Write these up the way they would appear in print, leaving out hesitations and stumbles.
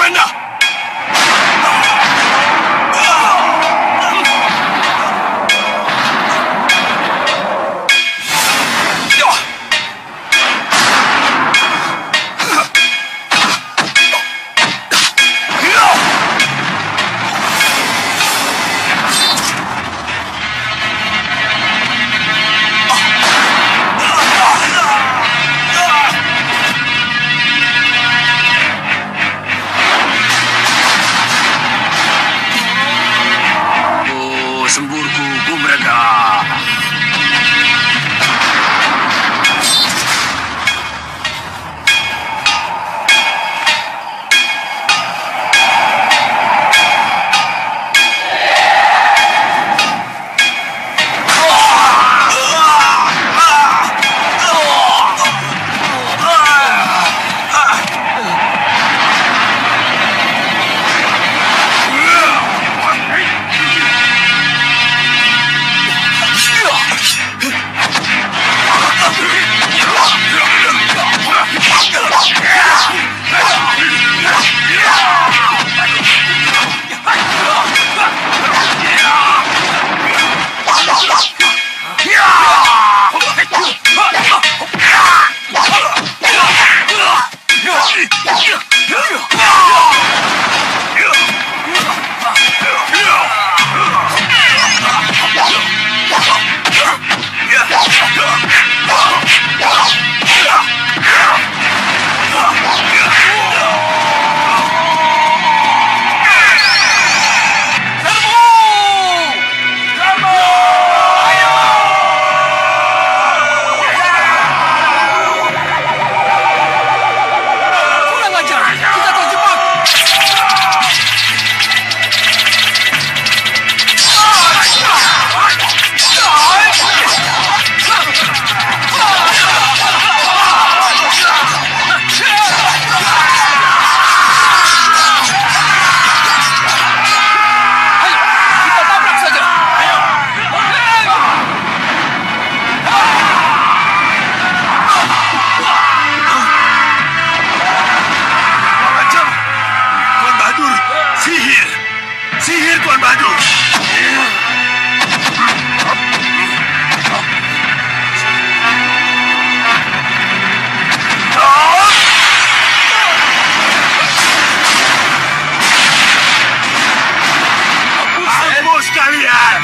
Anda? Semburku Gumraga. Sihir Tuan Badur. Hapus kalian.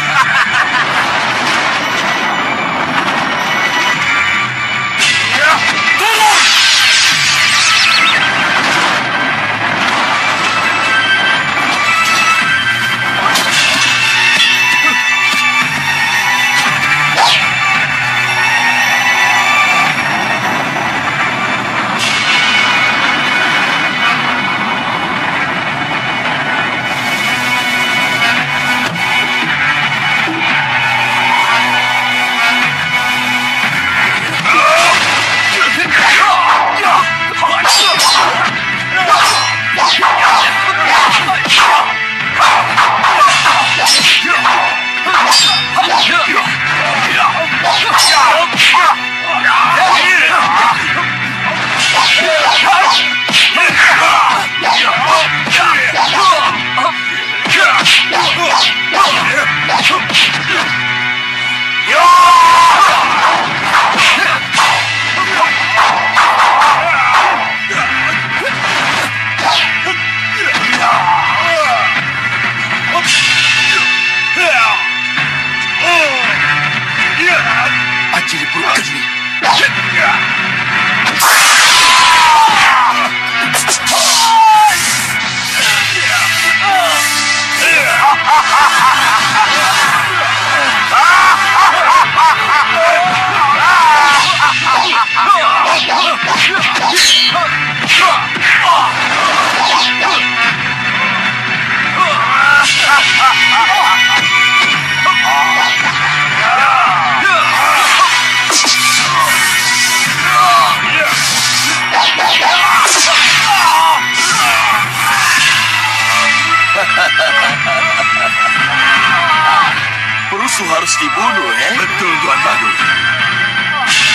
Perusuh harus dibunuh, Betul, Tuan Badur.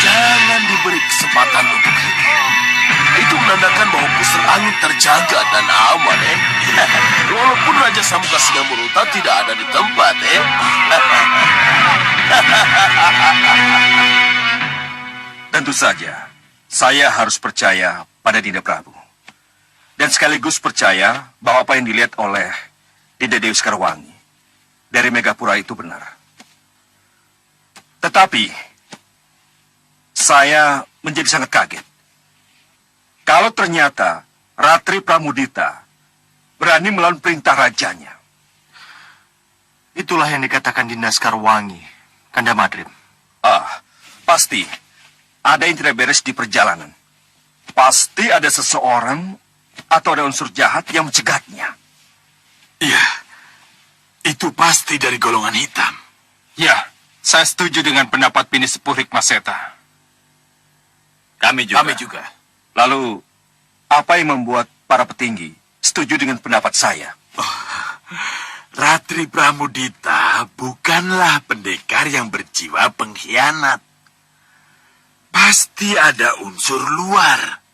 Jangan diberi kesempatan untuk hidup. Itu menandakan bahwa pusar angin terjaga dan aman, Walaupun Raja Samuka Singamuruta tidak ada di tempat, Tentu saja, saya harus percaya pada Dinda Prabu. Dan sekaligus percaya bahwa apa yang dilihat oleh Dinda Dewi Sekarwangi dari Megapura itu benar. Tetapi, saya menjadi sangat kaget. Kalau ternyata Ratri Pramudita berani melawan perintah rajanya. Itulah yang dikatakan Dinda Sekarwangi, Kanda Madrim. Pasti ada yang tidak beres di perjalanan. Pasti ada seseorang atau ada unsur jahat yang mencegatnya. Iya, itu pasti dari golongan hitam. Ya, saya setuju dengan pendapat Bini Sepuh Hikmaseta. Kami juga. Lalu, apa yang membuat para petinggi setuju dengan pendapat saya? Ratri Pramudita bukanlah pendekar yang berjiwa pengkhianat. Pasti ada unsur luar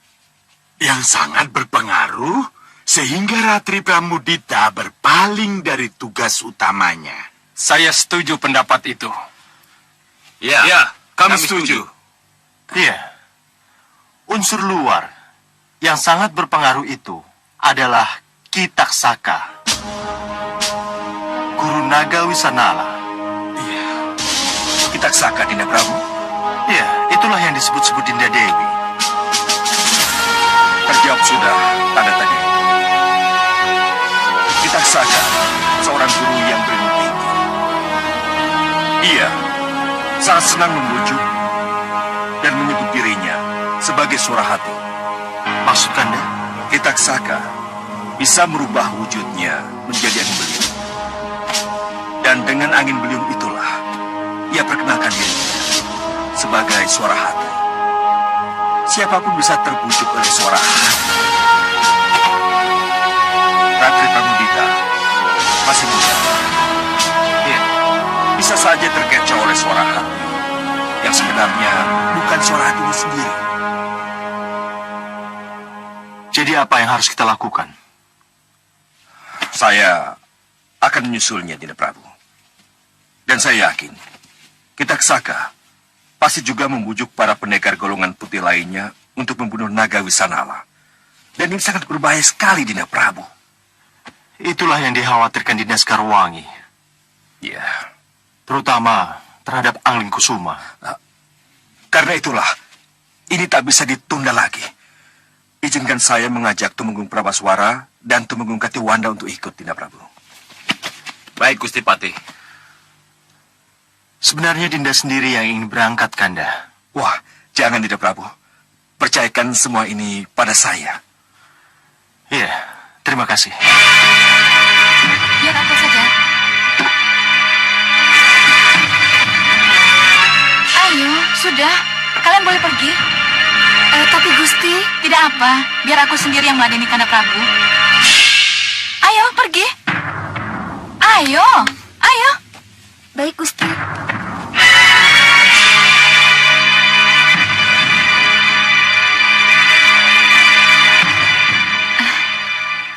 yang sangat berpengaruh sehingga Ratri Pramudita berpaling dari tugas utamanya. Saya setuju pendapat itu. Ya, kami setuju. Iya. Unsur luar yang sangat berpengaruh itu adalah Kitaksaka, Guru Naga Wisanala. Kitaksaka, Dinda Prabu. Iya, itulah yang disebut-sebut Dinda Dewi. Terjawab sudah tanda tanya. Kitaksaka, seorang guru yang berilmu tinggi. Ia sangat senang membujuk dan menyebut dirinya sebagai suara hati. Maksud Kanda? Kitaksaka bisa merubah wujudnya menjadi angin beliung. Dan dengan angin beliung itulah ia perkenalkan dirinya sebagai suara hati. Siapapun bisa terbujuk oleh suara hati. Ratri Pramudita masih muda. Iya. Bisa saja terkecoh oleh suara hati yang sebenarnya bukan suara hatinya sendiri. Jadi apa yang harus kita lakukan? Saya akan menyusulnya, Dinda Prabu. Dan saya yakin, Kitaksaka pasti juga membujuk para pendekar golongan putih lainnya untuk membunuh Naga Wisanala. Dan ini sangat berbahaya sekali, Dinda Prabu. Itulah yang dikhawatirkan Dinda Sekarwangi. Ya, Terutama terhadap Angling Kusuma. karena itulah, ini tak bisa ditunda lagi. Izinkan saya mengajak Tumenggung Prabaswara dan Tumenggung Katiwanda untuk ikut, Dinda Prabu. Baik, Gusti Patih. Sebenarnya Dinda sendiri yang ingin berangkat, Kanda. Wah, jangan, Dinda Prabu. Percayakan semua ini pada saya. Iya, terima kasih. Biar aku saja. Ayo, sudah. Kalian boleh pergi. Tapi Gusti, tidak apa. Biar aku sendiri yang meladeni Kanda Prabu. Ayo, pergi. Ayo, ayo. Baik, Gusti.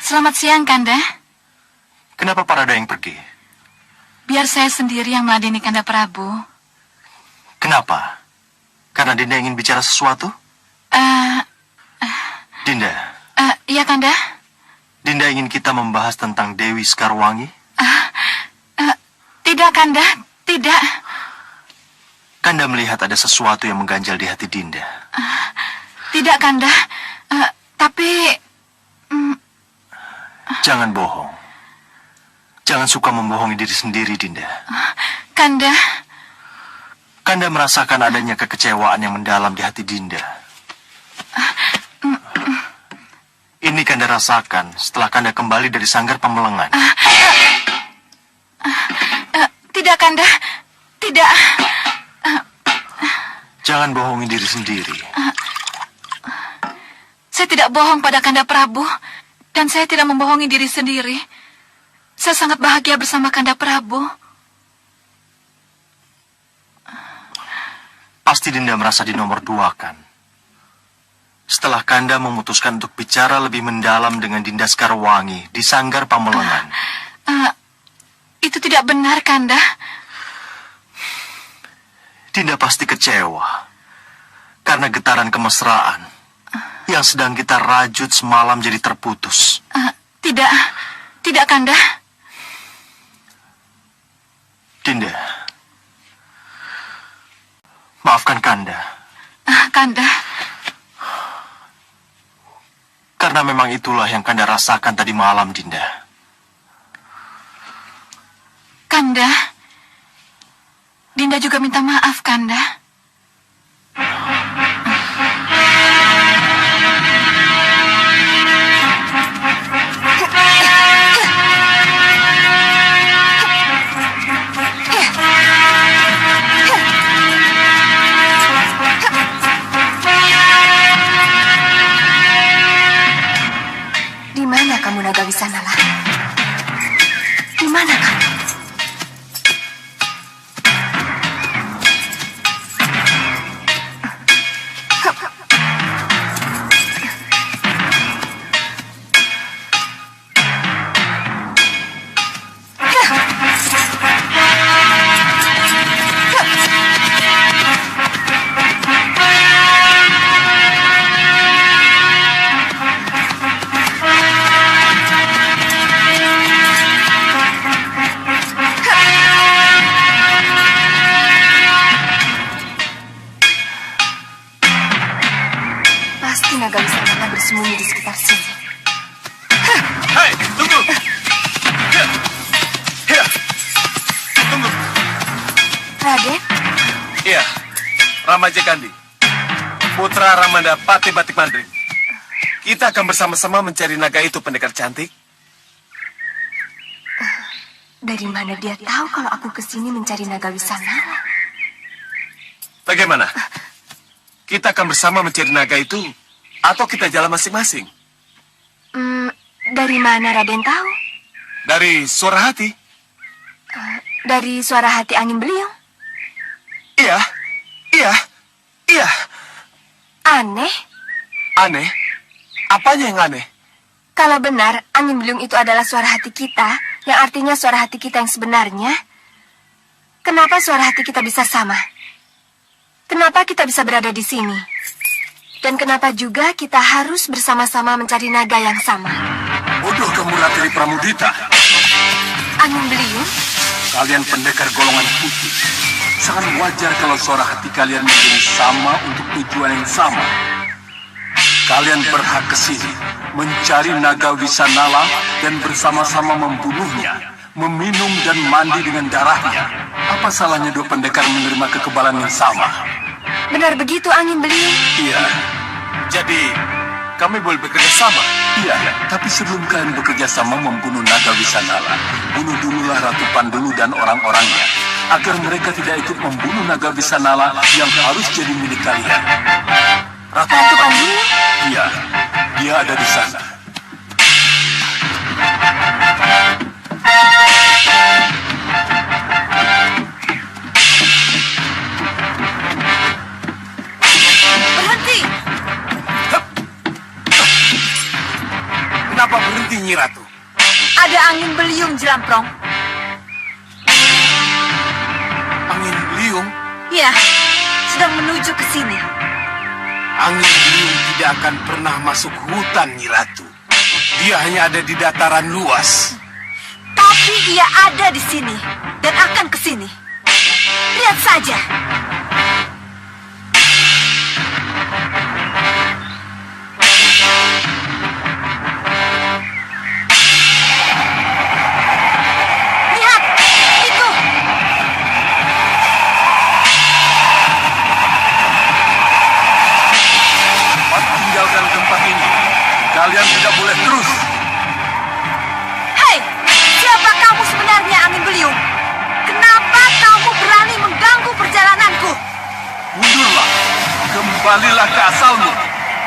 Selamat siang, Kanda. Kenapa Parada yang pergi? Biar saya sendiri yang meladeni Kanda Prabu. Kenapa? Karena Dinda ingin bicara sesuatu? Dinda, Iya, Kanda. Dinda ingin kita membahas tentang Dewi Sekarwangi? Tidak, Kanda. Tidak. Kanda melihat ada sesuatu yang mengganjal di hati Dinda. Tidak, Kanda. Tapi... Jangan bohong. Jangan suka membohongi diri sendiri, Dinda. Kanda... Kanda merasakan adanya kekecewaan yang mendalam di hati Dinda. Ini Kanda rasakan setelah Kanda kembali dari sanggar pemelengan. Tidak, Kanda. Tidak. Jangan bohongi diri sendiri. Saya tidak bohong pada Kanda Prabu. Dan saya tidak membohongi diri sendiri. Saya sangat bahagia bersama Kanda Prabu. Pasti Dinda merasa dinomor dua, kan? Setelah Kanda memutuskan untuk bicara lebih mendalam dengan Dinda Sekarwangi di Sanggar Pamelengan. Itu tidak benar, Kanda. Dinda pasti kecewa karena getaran kemesraan yang sedang kita rajut semalam jadi terputus. Tidak, Kanda. Dinda, maafkan Kanda. Kanda, Karena memang itulah yang Kanda rasakan tadi malam, Dinda. Kanda. Dinda juga minta maaf, Kanda. Di mana kamu, Naga Wisanala? Di mana kamu? Pasti Naga Wisanala bersembunyi di sekitar sini. Hei, tunggu! Tunggu! Raden, Iya, Ramaja Kandi. Putra Ramanda Pati Batik Mandring. Kita akan bersama-sama mencari naga itu, pendekar cantik. dari mana dia tahu kalau aku kesini mencari Naga Wisanala? Bagaimana? Kita akan bersama mencari naga itu, atau kita jalan masing-masing? Dari mana Raden tahu? Dari suara hati? Dari suara hati angin beliung. Iya, iya, iya. Aneh. Aneh? Apanya yang aneh? Kalau benar angin beliung itu adalah suara hati kita, yang artinya suara hati kita yang sebenarnya, kenapa suara hati kita bisa sama? Kenapa kita bisa berada di sini? Dan kenapa juga kita harus bersama-sama mencari naga yang sama? Bodoh kamu Ratri Pramudita. Angin beliung? Kalian pendekar golongan putih. Sangat wajar kalau suara hati kalian menjadi sama untuk tujuan yang sama. Kalian berhak ke sini, mencari naga Wisanala dan bersama-sama membunuhnya, meminum dan mandi dengan darahnya. Apa salahnya dua pendekar menerima kekebalan yang sama? Benar begitu angin beliung? Iya. Jadi, kami boleh bekerja sama? Iya, tapi sebelum kalian bekerja sama membunuh naga Wisanala, bunuh dululah Ratu Pandulu dan orang-orangnya, agar mereka tidak ikut membunuh naga Wisanala yang harus jadi milik kalian. Ratu Pandulu? Iya, dia ada di sana. Berhenti! Kenapa berhenti, Nyi Ratu? Ada angin beliung, Jelamprong. Angin beliung? Ya, sedang menuju ke sini. Angin beliung tidak akan pernah masuk hutan, Nyi Ratu. Dia hanya ada di dataran luas. Tapi ia ada di sini dan akan ke sini. Lihat saja. Lihat, itu. Cepat tinggalkan tempat ini. Kalian tidak boleh terus. Hei, siapa kamu sebenarnya, angin beliung? Kenapa kamu berani mengganggu perjalananku? Mundurlah. Kembalilah ke asalmu.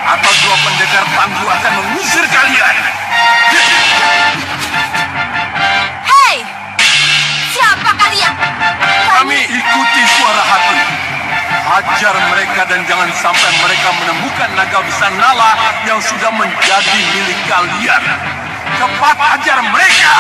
Atau dua pendekar tangguh akan mengusir kalian. Hei, siapa kalian? Kami ikuti suara hati. Hajar mereka dan jangan sampai mereka menemukan naga Wisanala yang sudah menjadi milik kalian. Cepat hajar mereka!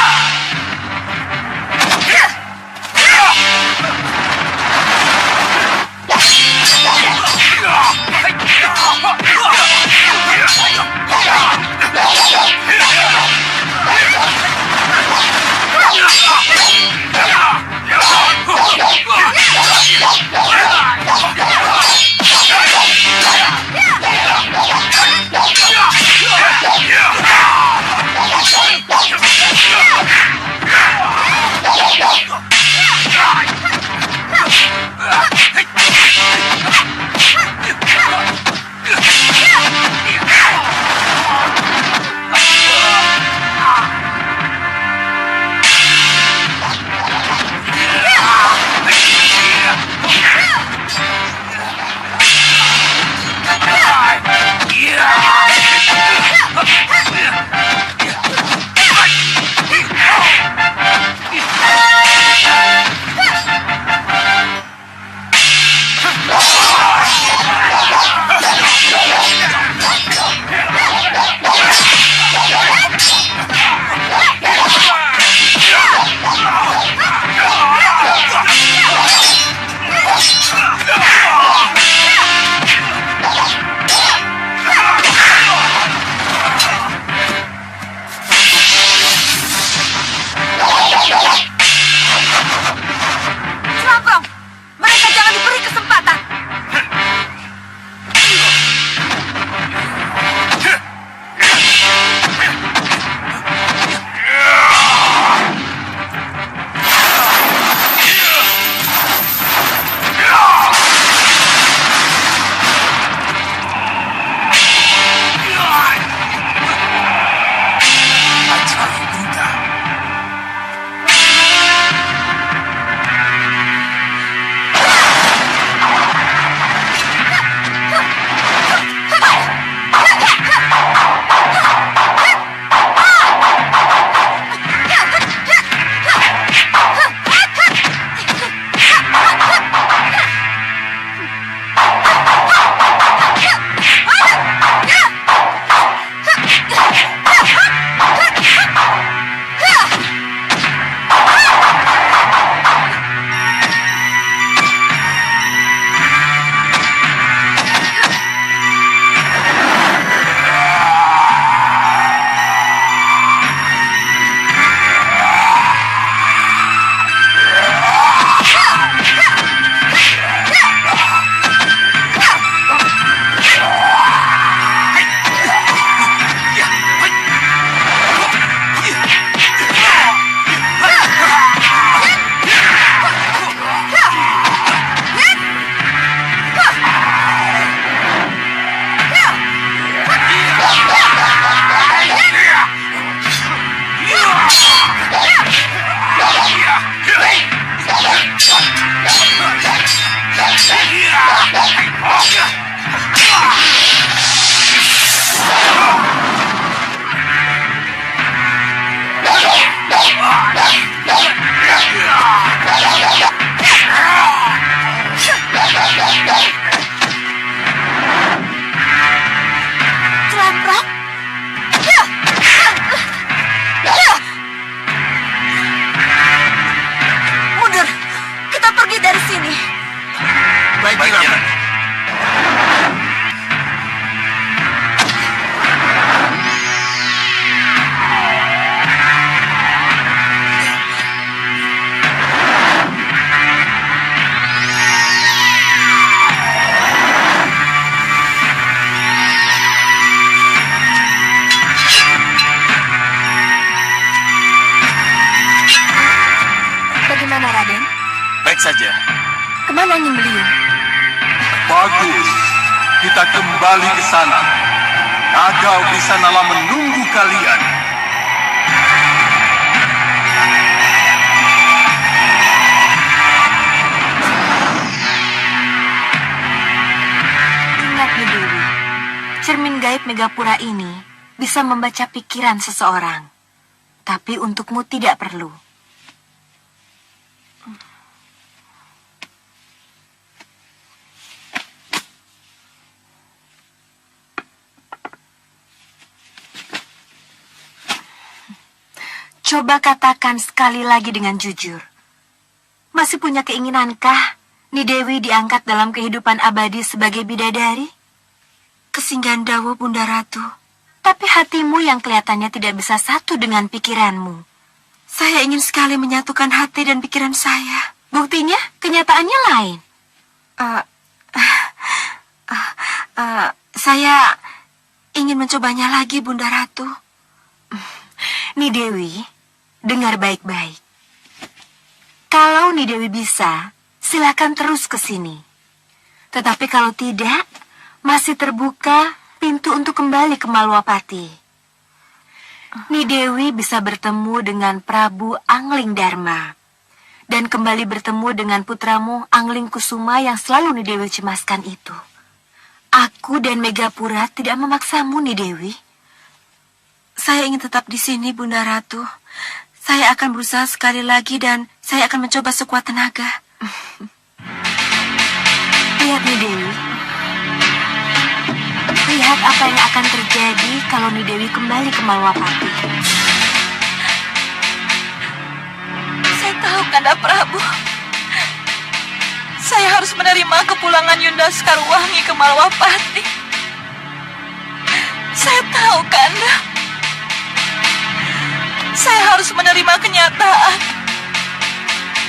Selangkong, mereka jangan diberi kesempatan. Selangkong? Mundur, kita pergi dari sini. Baik, Nyai. Bagaimana, Raden? Baik saja. Kemana Angin Beliung? Bagus. Kita kembali ke sana. Naga Wisanala menunggu kalian. Ingat, Dewi, cermin gaib Megapura ini bisa membaca pikiran seseorang. Tapi untukmu tidak perlu. Coba katakan sekali lagi dengan jujur. Masih punya keinginankah Nidewi diangkat dalam kehidupan abadi sebagai bidadari? Kesinggahan dawa Bunda Ratu. Tapi hatimu yang kelihatannya tidak bisa satu dengan pikiranmu. Saya ingin sekali menyatukan hati dan pikiran saya. Buktinya, kenyataannya lain. Saya ingin mencobanya lagi, Bunda Ratu. Nidewi, dengar baik-baik. Kalau Nidewi bisa, silakan terus ke sini. Tetapi kalau tidak, masih terbuka pintu untuk kembali ke Malwapati. Nidewi bisa bertemu dengan Prabu Angling Dharma dan kembali bertemu dengan putramu Angling Kusuma yang selalu Nidewi cemaskan itu. Aku dan Megapura tidak memaksamu, Nidewi. Saya ingin tetap di sini, Bunda Ratu. Saya akan berusaha sekali lagi dan saya akan mencoba sekuat tenaga. Lihat, Nidewi. Lihat apa yang akan terjadi kalau Nidewi kembali ke Malwapati. Saya tahu, Kanda Prabu. Saya harus menerima kepulangan Yunda Sekarwangi ke Malwapati. Saya tahu, Kanda. Saya harus menerima kenyataan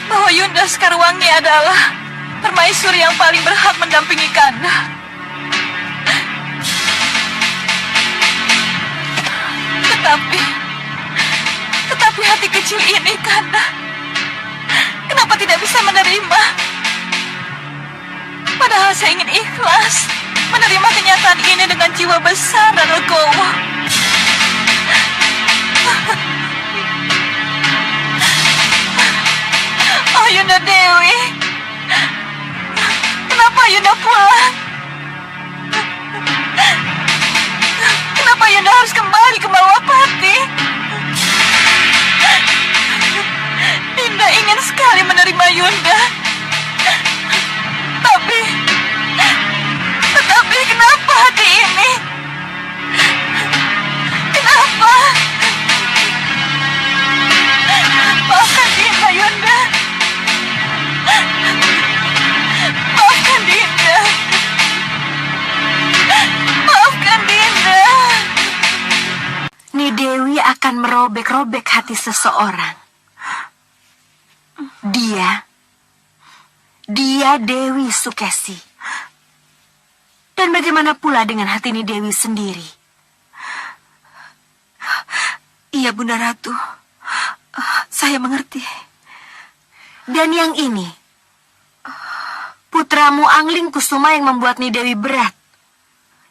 bahwa Yunda Sekarwangi adalah permaisuri yang paling berhak mendampingi Kanda. Tetapi hati kecil ini, Kanda, kenapa tidak bisa menerima? Padahal saya ingin ikhlas menerima kenyataan ini dengan jiwa besar dan legowo. Oh, Yunda Dewi, kenapa Yunda pulang? Kenapa Yunda harus kembali ke Malwapati? Dinda ingin sekali menerima Yunda. Tetapi kenapa hati ini? Kenapa? Maafkan Dinda, Yunda. Maafkan Dinda. Maafkan Dinda. Nidewi akan merobek-robek hati seseorang. Dia Dewi Sukesi. Dan bagaimana pula dengan hati Nidewi sendiri? Iya, Bunda Ratu. Saya mengerti. Dan yang ini, putramu Angling Kusuma yang membuat Nidewi berat.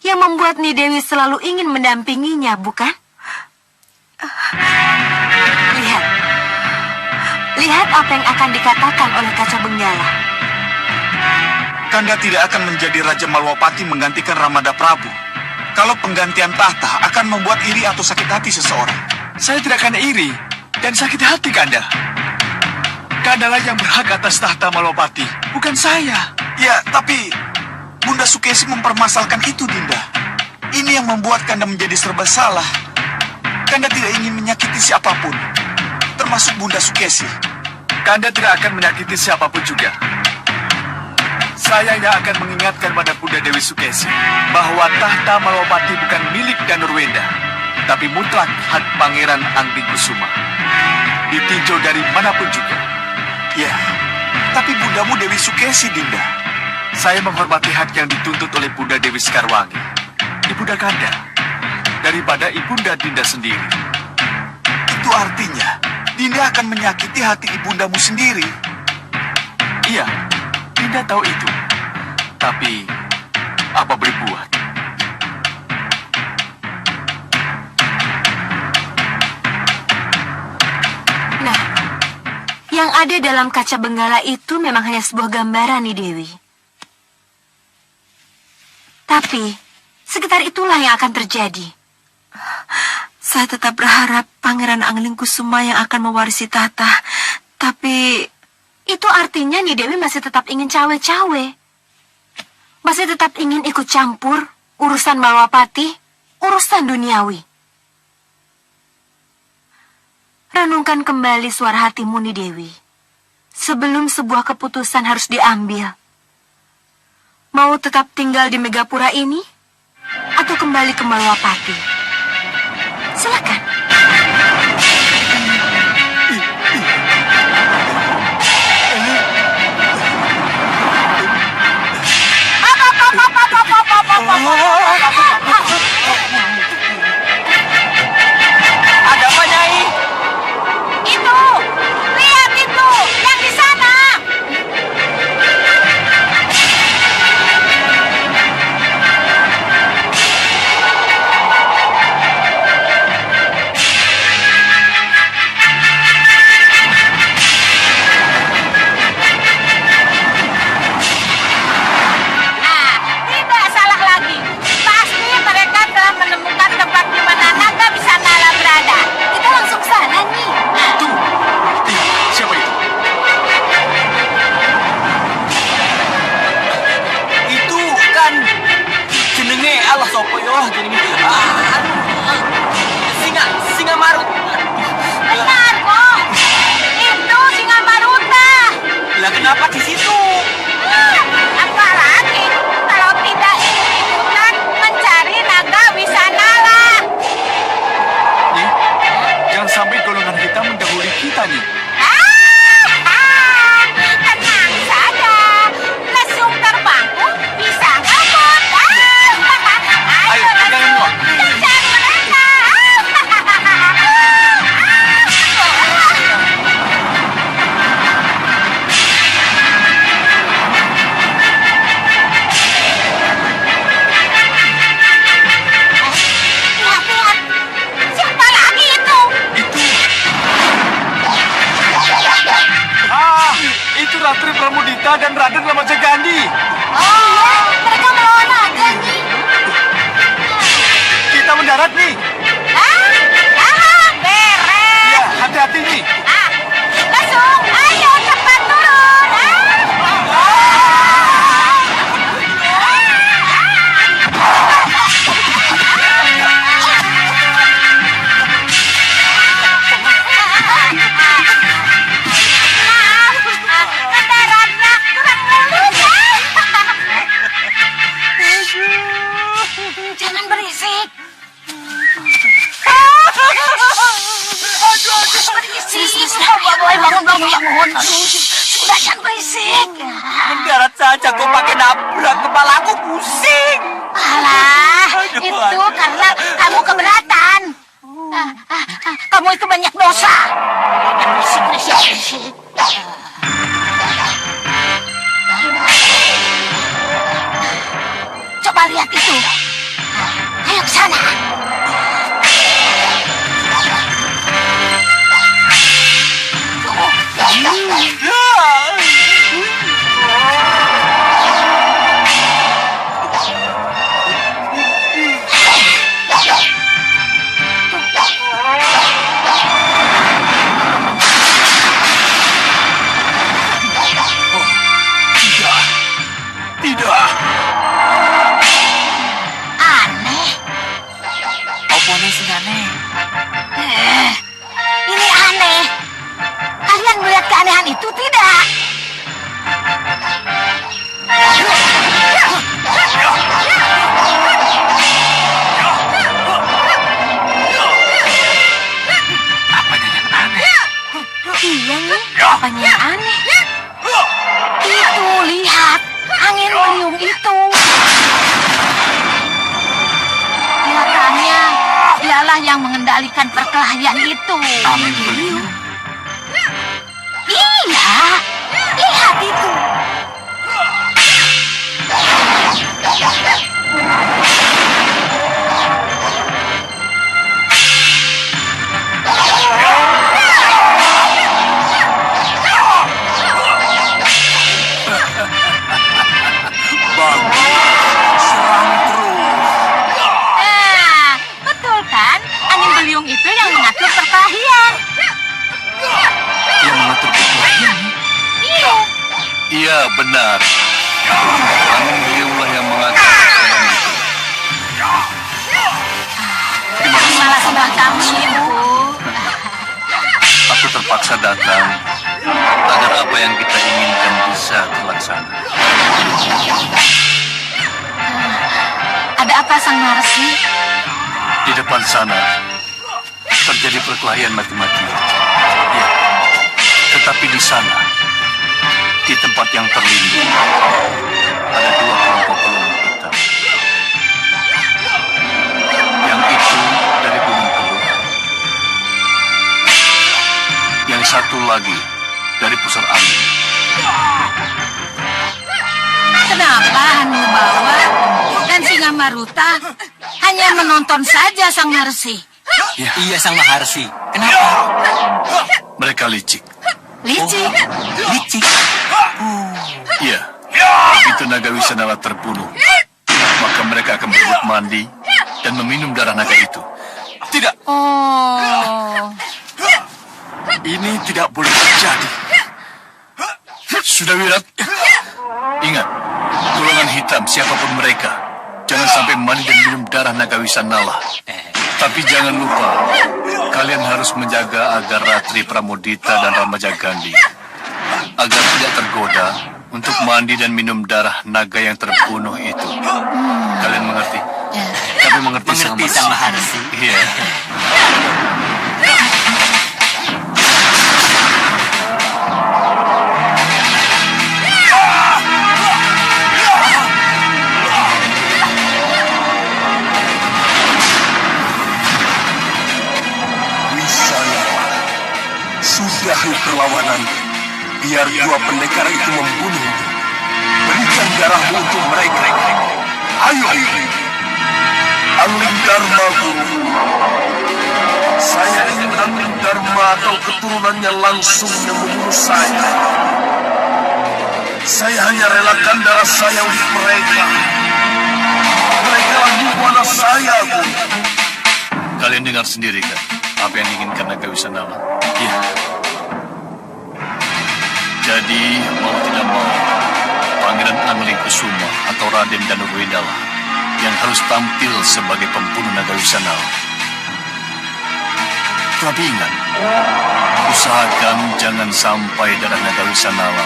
Yang membuat Nidewi selalu ingin mendampinginya, bukan? Lihat apa yang akan dikatakan oleh Kaca Benggala. Kanda tidak akan menjadi Raja Malwapati menggantikan Ramada Prabu. Kalau penggantian tahta akan membuat iri atau sakit hati seseorang. Saya tidak akan iri dan sakit hati, Kanda. Kandalah yang berhak atas tahta Malwapati, bukan saya. Ya, tapi Bunda Sukesi mempermasalahkan itu, Dinda. Ini yang membuat Kanda menjadi serba salah. Kanda tidak ingin menyakiti siapapun, termasuk Bunda Sukesi. Kanda tidak akan menyakiti siapapun juga. Saya yang akan mengingatkan pada Bunda Dewi Sukesi bahwa tahta Malwapati bukan milik Danurwenda, tapi mutlak hak Pangeran Angling Kusuma. Ditinjau dari manapun juga. Ya, tapi bundamu Dewi Sukesi, Dinda. Saya menghormati hak yang dituntut oleh Bunda Dewi Sekarwangi, Ibunda Kanda, daripada Ibunda Dinda sendiri. Itu artinya Dinda akan menyakiti hati ibundamu sendiri. Iya, Dinda tahu itu. Tapi, apa boleh buat? Nah, yang ada dalam Kaca Benggala itu memang hanya sebuah gambaran nih, Dewi. Tapi, sekitar itulah yang akan terjadi. Saya tetap berharap Pangeran Angling Kusuma yang akan mewarisi tahta. Tapi, itu artinya nih Dewi masih tetap ingin cawe-cawe. Masih tetap ingin ikut campur urusan Malwapati, urusan duniawi. Renungkan kembali suara hatimu, Ni Dewi. Sebelum sebuah keputusan harus diambil. Mau tetap tinggal di Megapura ini? Atau kembali ke Malwapati? Silakan. Ada apa, Nyai? Itu, lihat itu, yang di sana. Nah, tidak salah lagi. Pasti mereka telah menemukan tempat di mana naga bisa nala berada. Kita langsung sana, nih. Siapa itu? Itu kan jenenge Allah sopo yo jenenge. Singa marut. Benar kok. Itu singa maruta. Lah kenapa di situ? Apalagi kalau tidak ikut-ikutan mencari naga Wisanala. Nih, jangan sampai golongan hitam mendahului kita nih. Tenang saja. Lesung terbangku bisa ngebut. Ayo, pegangin gua. Kejar mereka. Lihat-lihat. Siapa lagi itu? Itu Ratri Pramudita dan Raden Lamajagandi. Oh, mereka melawan naga nih. Kita mendarat nih. Beres. Ya, hati-hati nih. Langsung, ayo cepat turun. Mendaratnya kurang mulus. Jangan berisik. Sudah, bangun. Sudah, jangan berisik. Mendarat saja kau pakai nabrak, kepalaku pusing. Alah, itu karena kamu keberatan. Kamu itu banyak dosa. Jangan berisik. Coba lihat itu. Ayo ke sana. Tidak. Aneh. Opone sing aneh. Ini aneh. Kalian melihat keanehan itu tidak? Apanya yang aneh? Iya nih, apanya yang aneh? Itu, lihat. Angin beliung itu. Kelihatannya dialah yang mengendalikan perkelahian itu. Angin beliung. Iya, lihat itu. Nah, betul kan? Angin beliung itu yang mengatur perkelahian. Yang mengatur perkelahian. Iya. Iya, benar. Angin beliunglah yang mengatur perkelahian itu. Terima kasih kamu, Ibu. terpaksa datang agar apa yang kita inginkan bisa terlaksana. Ada apa, Sang Maharishi? Di depan sana terjadi perkelahian mati-matian. Ya, tetapi di sana, di tempat yang terlindung, ada dua kelompok pelungu hitam. Yang itu dari Gunung Teluk, yang satu lagi dari pusar angin. Kenapa Hanu Bawa dan Singa Maruta hanya menonton saja, Sang Maharishi? Ya, Iya, Sang Maharishi. Kenapa? mereka licik. Licik. Licik. Iya, begitu naga Wisanala terbunuh, maka mereka akan berebut mandi dan meminum darah naga itu. Tidak, Oh. Ini tidak boleh terjadi. Sudah Wirat, ingat, golongan hitam siapapun mereka, jangan sampai mandi dan minum darah naga Wisanala. Tapi jangan lupa, kalian harus menjaga agar Ratri Pramodita dan Ramajagandhi agar tidak tergoda untuk mandi dan minum darah naga yang terbunuh itu. Kalian mengerti? Kami mengerti, Mengerti, Sang Maharishi. Iya. Sudahi perlawanan. Biar dua pendekar itu membunuh. Berikan darahmu untuk mereka. Ayo. Angling Dharma, Guru. Saya ingin Angling Dharma atau keturunannya langsung yang membunuh saya. Saya hanya relakan darah saya untuk mereka. Mereka lagi buana saya, Guru. Kalian dengar sendiri kan apa yang diinginkan naga Wisanala? Iya. Jadi, mau tidak mau, Pangeran Angling Kusuma atau Raden Danurwendala yang harus tampil sebagai pembunuh naga Wisanala. Tapi ingat, usahakan jangan sampai darah naga Wisanala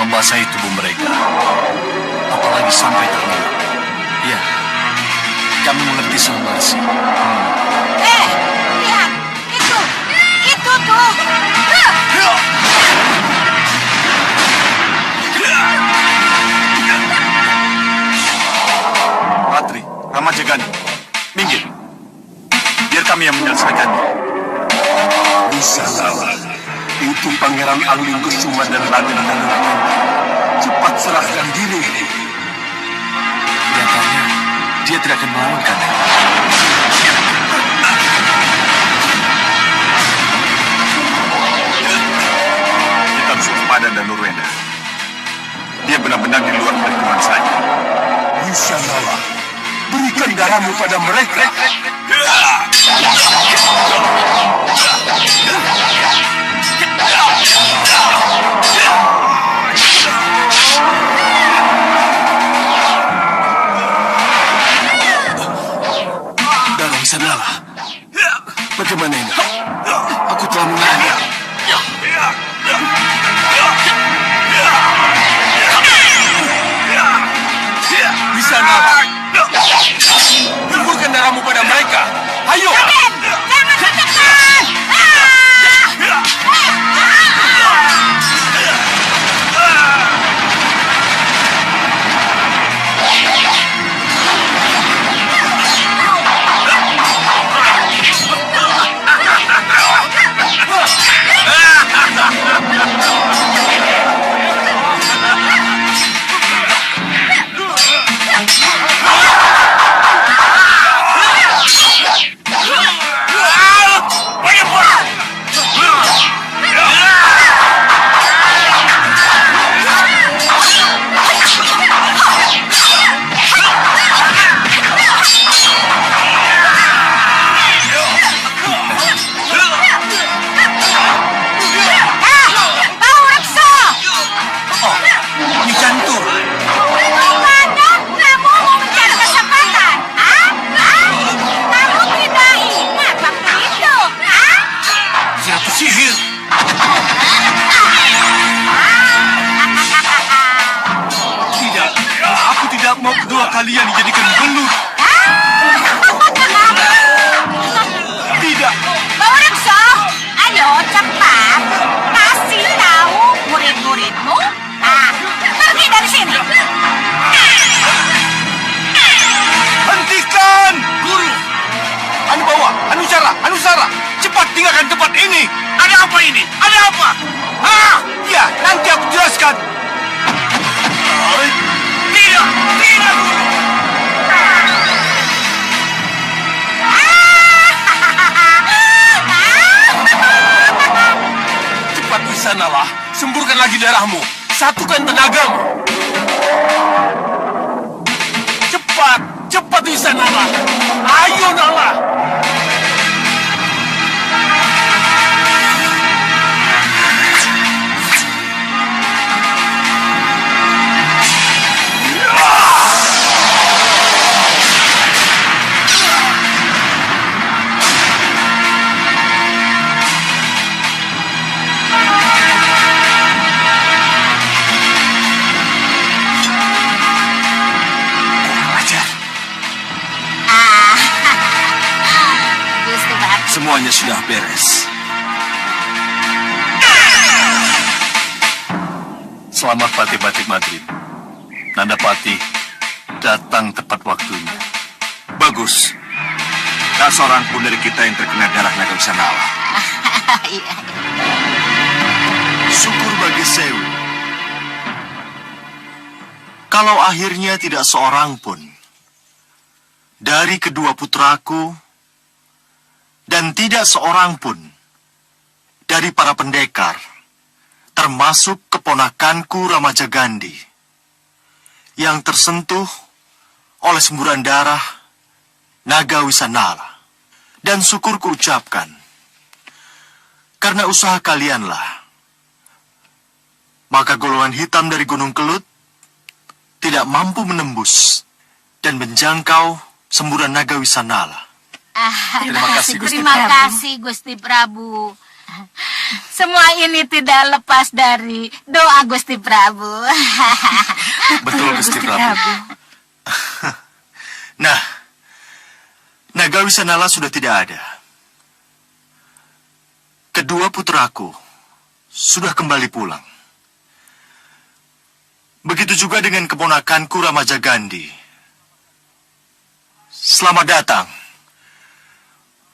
membasahi tubuh mereka, apalagi sampai terluka. Iya, kami mengerti, Sang Maharishi. Lihat, itu tuh. Ratri, Ramajagandhi, minggir. Biar kami yang menyelesaikannya. Wisanala, itu Pangeran Angling Kusuma dan Raden Danurwendala. Cepat serahkan diri. Kelihatannya dia tidak akan melawan, Kanda. Kita harus waspada Danurwendala. Dia benar-benar di luar perhitungan saya. Wisanala, berikan darahmu pada mereka. Darah Wisanala, bagaimana ini? Aku telah mengayak. Wisanala, tuburkan darahmu pada mereka. Ayo! Jangan mendekat! Tidak, aku tidak mau kedua kalian dijadikan belut. Tidak. Bawa Rekso, ayo cepat. Kasih tahu murid-muridmu. Pergi dari sini. Hentikan! Guru! Anu bawa, anu Sara, cepat tinggalkan tempat ini. Ada apa ini? Ada apa? Ya, nanti aku jelaskan. Tidak, tidak, Guru! Cepat di sanalah, semburkan lagi darahmu, satukan tenagamu. Cepat di sanalah. Ayo Nala. Semuanya sudah beres. Selamat Pati-Pati Madrid. Nandapati datang tepat waktunya. Bagus. Tak seorang pun dari kita yang terkena darah naga Wisanala. Syukur bagi Sewu. Kalau akhirnya tidak seorang pun dari kedua putraku dan tidak seorang pun dari para pendekar, termasuk keponakanku Ramajagandhi, yang tersentuh oleh semburan darah naga Wisanala. Dan syukur kuucapkan, karena usaha kalianlah, maka golongan hitam dari Gunung Kelut tidak mampu menembus dan menjangkau semburan naga Wisanala. Terima kasih Gusti Prabu. Semua ini tidak lepas dari doa Gusti Prabu. Betul Gusti Prabu. Nah, naga Wisanala sudah tidak ada. Kedua putraku sudah kembali pulang. Begitu juga dengan keponakanku Ramajagandhi. Selamat datang.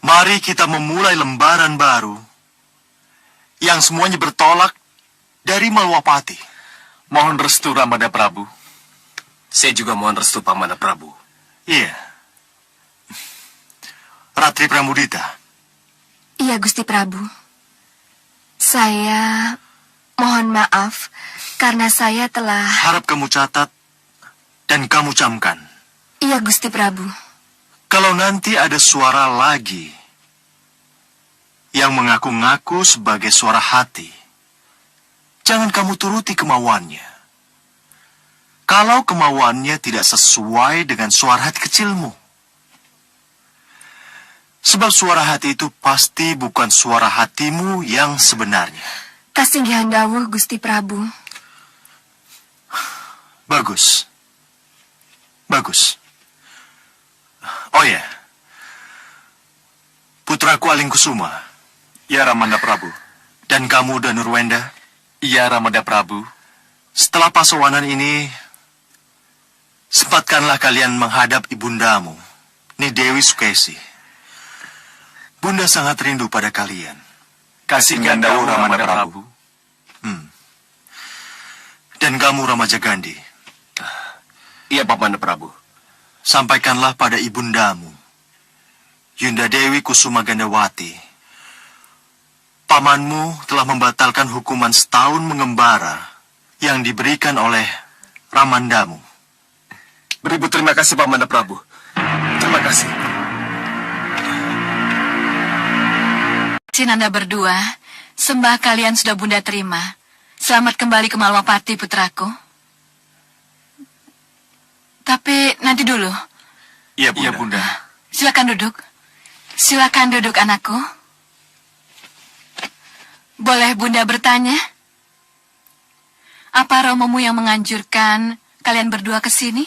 Mari kita memulai lembaran baru yang semuanya bertolak dari Malwapati. Mohon restu Ramada Prabu. Saya juga mohon restu Pamana Prabu. Iya. Ratri Pramudita. Iya, Gusti Prabu. Saya mohon maaf karena saya telah... Harap kamu catat dan kamu camkan. Iya, Gusti Prabu. Kalau nanti ada suara lagi yang mengaku-ngaku sebagai suara hati, jangan kamu turuti kemauannya. Kalau kemauannya tidak sesuai dengan suara hati kecilmu. Sebab suara hati itu pasti bukan suara hatimu yang sebenarnya. Kasinggihan dawuh, Gusti Prabu. Bagus. Bagus. Oh ya, putraku Alingkusuma. Ya, Ramanda Prabu. Dan kamu, Danurwenda. Ya, Ramanda Prabu. Setelah pasawanan ini, sempatkanlah kalian menghadap ibundamu, Ni Dewi Sukesi. Bunda sangat rindu pada kalian. Kasihkan dawuh, Ramanda Prabu. Dan kamu, Ramajagandhi. Iya, Pamana Prabu. Sampaikanlah pada ibundamu, Yunda Dewi Kusuma Gandawati, pamanmu telah membatalkan hukuman setahun mengembara yang diberikan oleh Ramandamu. Beribu terima kasih, Pamana Prabu. Terima kasih. Sinanda berdua, sembah kalian sudah Bunda terima. Selamat kembali ke Malwapati, putraku. Tapi nanti dulu. Iya, Bunda. Iya, Bunda. Silakan duduk. Silakan duduk, anakku. Boleh Bunda bertanya? Apa Romomu yang menganjurkan kalian berdua ke sini?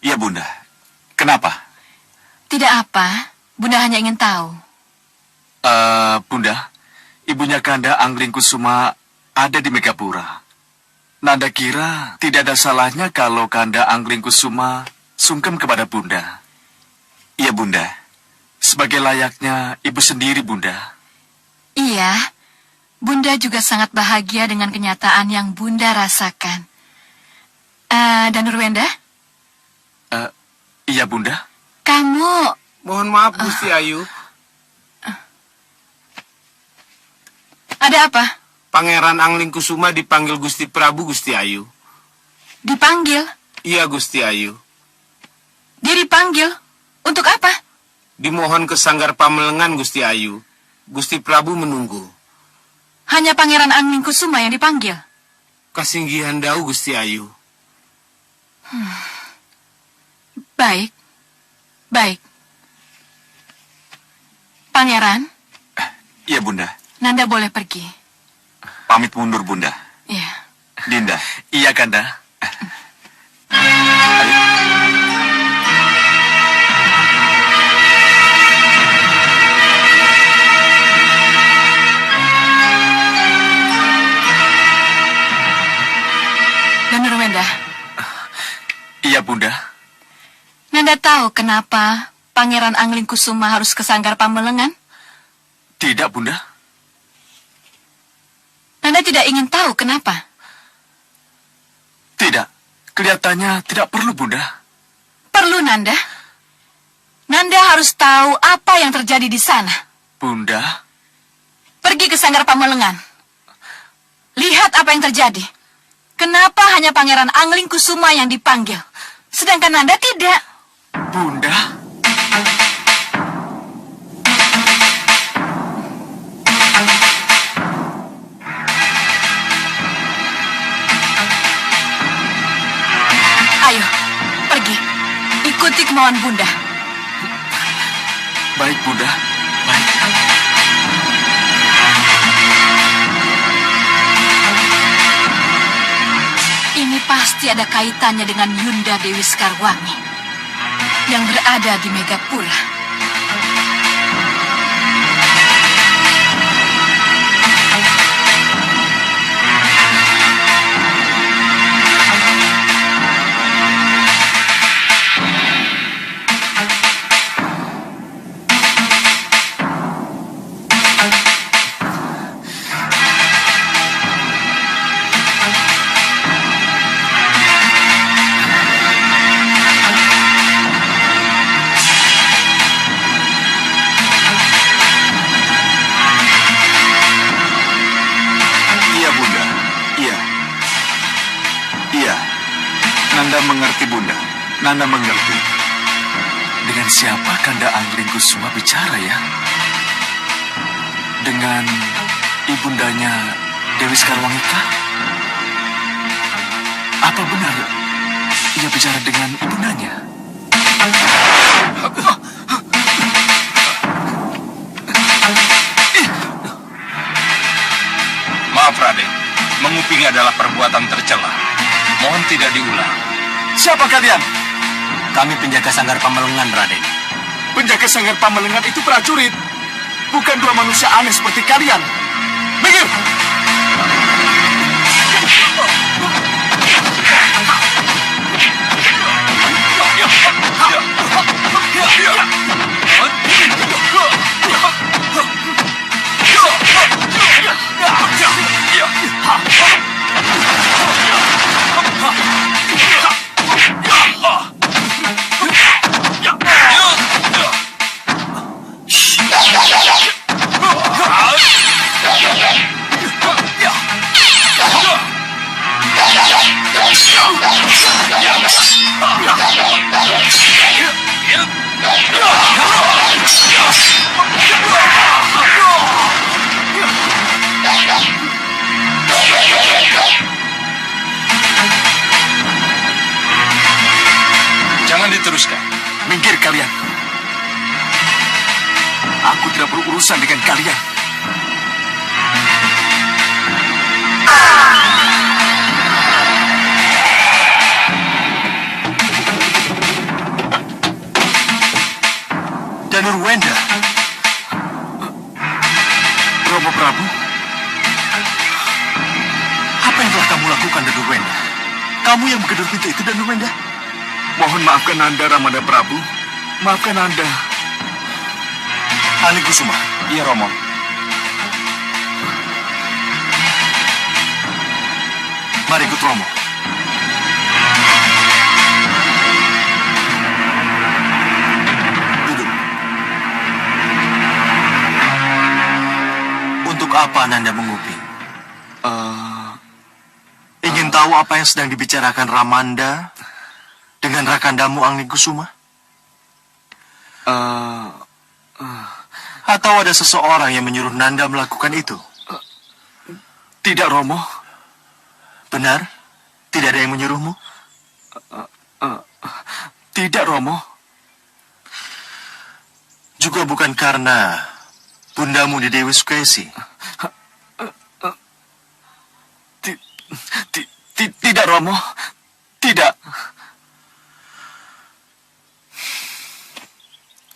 Iya, Bunda. Kenapa? Tidak apa, Bunda hanya ingin tahu. Bunda, ibunya Kanda Angling Kusuma ada di Megapura. Nanda kira tidak ada salahnya kalau Kanda Angling Kusuma sungkem kepada Bunda. Iya, Bunda. Sebagai layaknya ibu sendiri, Bunda. Iya, Bunda juga sangat bahagia dengan kenyataan yang Bunda rasakan. Dan Nurwenda, Iya, Bunda. kamu... Mohon maaf, Gusti Ayu. Ada apa? Pangeran Angling Kusuma dipanggil Gusti Prabu, Gusti Ayu. Dipanggil? Iya, Gusti Ayu. Dia dipanggil? Untuk apa? Dimohon ke Sanggar Pamelengan, Gusti Ayu. Gusti Prabu menunggu. Hanya Pangeran Angling Kusuma yang dipanggil? Kasinggihan Dau, Gusti Ayu. Baik. Baik. Pangeran, Iya, Bunda. Nanda boleh pergi. Pamit mundur, Bunda. Iya. Dinda. Iya, Kanda. Dan Nurwenda, Iya, Bunda. Nanda tahu kenapa Pangeran Angling Kusuma harus ke Sanggar Pamelengan? Tidak, Bunda. Nanda tidak ingin tahu kenapa. Tidak. Kelihatannya tidak perlu, Bunda. Perlu, Nanda. Nanda harus tahu apa yang terjadi di sana. Bunda. Pergi ke Sanggar Pamelengan. Lihat apa yang terjadi. Kenapa hanya Pangeran Angling Kusuma yang dipanggil, sedangkan Nanda tidak? Bunda. Ayo, pergi. Ikuti kemauan Bunda. Baik, Bunda. Baik. Ini pasti ada kaitannya dengan Yunda Dewi Sekarwangi yang berada di Megapura. Iya, Bunda. Iya. Iya. Nanda mengerti, Bunda. Nanda mengerti. Dengan siapa Kanda Angling Kusuma bicara ya? Dengan ibundanya Dewi Sekarwangi kah? Apa benar ia bicara dengan ibundanya? Maaf, Raden. Menguping adalah perbuatan tercela. Mohon tidak diulang. Siapa kalian? Kami penjaga Sanggar Pamelengan, Raden. Penjaga Sanggar Pamelengan itu prajurit. Bukan dua manusia aneh seperti kalian. Minggir! Jangan diteruskan. Minggir kalian. Aku tidak berurusan dengan kalian. Prabu. Apa yang telah kamu lakukan, Danurwenda? Kamu yang menggedor pintu itu, Danurwenda? Mohon maafkan Nanda, Ramanda Prabu. Maafkan Nanda. Kusuma. Iya, Romo. Mari ikut Romo. Duduk. Untuk apa Nanda menguping? Ingin tahu apa yang sedang dibicarakan Ramanda dengan Rakandamu Angling-kusuma? Atau ada seseorang yang menyuruh Nanda melakukan itu? Tidak, Romo. Benar? Tidak ada yang menyuruhmu? Tidak, Romo. Juga bukan karena bundamu di Dewi Sukesi. Tidak, Romo. Tidak.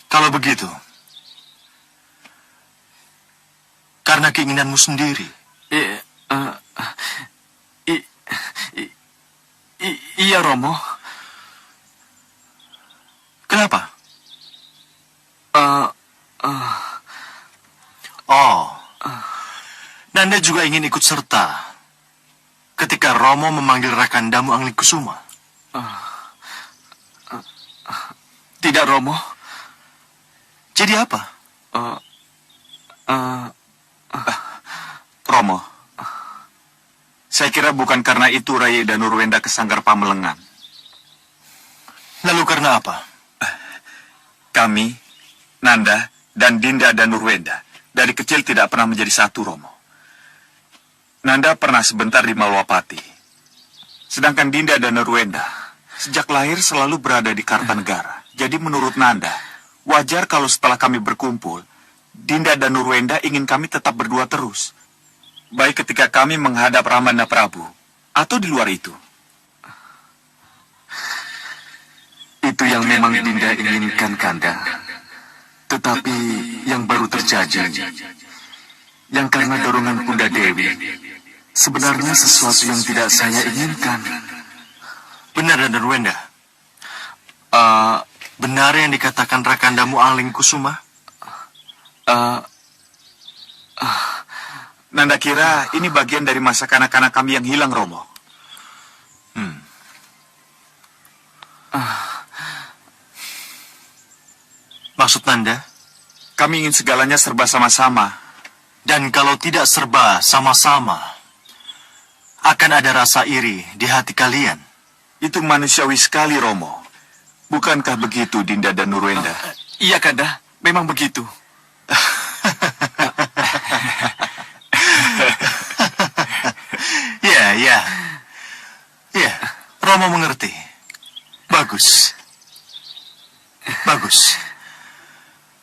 Kalau begitu, karena keinginanmu sendiri. Iya, Romo. Kenapa? Nanda juga ingin ikut serta ketika Romo memanggil Rakandamu Angling-kusuma. Tidak, Romo. Jadi apa? Romo, saya kira bukan karena itu Rai Danurwenda ke Sanggar Pamelengan. Lalu karena apa? Kami, Nanda, dan Dinda Danurwenda dari kecil tidak pernah menjadi satu, Romo. Nanda pernah sebentar di Malwapati. Sedangkan Dinda Danurwenda sejak lahir selalu berada di Kartanegara. Jadi menurut Nanda, wajar kalau setelah kami berkumpul, Dinda Danurwenda ingin kami tetap berdua terus. Baik ketika kami menghadap Ramanda Prabu, atau di luar itu. Itu yang memang Dinda inginkan, Kanda. Tetapi yang baru terjadi, yang karena dorongan Bunda Dewi, sebenarnya sesuatu yang tidak saya inginkan. Benar, Danurwenda. Benar yang dikatakan Rakandamu Angling-kusuma? Nanda kira ini bagian dari masa kanak-kanak kami yang hilang, Romo. Maksud Nanda? Kami ingin segalanya serba sama-sama. Dan kalau tidak serba sama-sama, akan ada rasa iri di hati kalian. Itu manusiawi sekali, Romo. Bukankah begitu, Dinda Danurwenda? Iya, Kanda. Memang begitu. Ya, Romo mengerti. Bagus.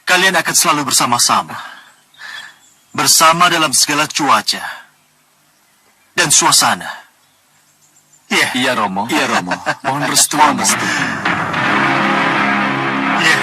Kalian akan selalu bersama-sama. Bersama dalam segala cuaca dan suasana. Iya, Romo. Mohon restu. Iya.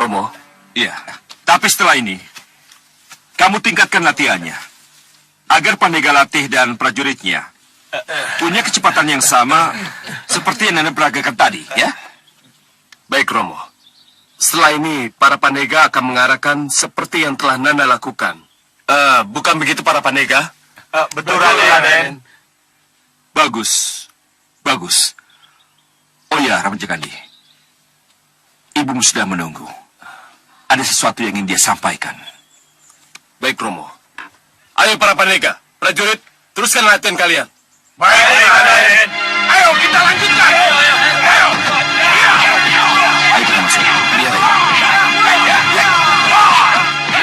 Romo. Iya, tapi setelah ini, kamu tingkatkan latihannya. Agar Pandega Latih dan prajuritnya punya kecepatan yang sama seperti yang Nanda peragakan tadi, ya? Baik, Romo. Setelah ini, para Pandega akan mengarahkan seperti yang telah Nanda lakukan. Bukan begitu, para Pandega? Betul, Raden. Bagus, bagus. Oh ya, Ramajagandhi. Ibumu sudah menunggu. Ada sesuatu yang ingin dia sampaikan. Baik, Romo. Ayo, para Pandega. Prajurit, teruskan latihan kalian. Baik, Raden. Ayo kita lanjutkan. Ayo. Ayo kita masuk.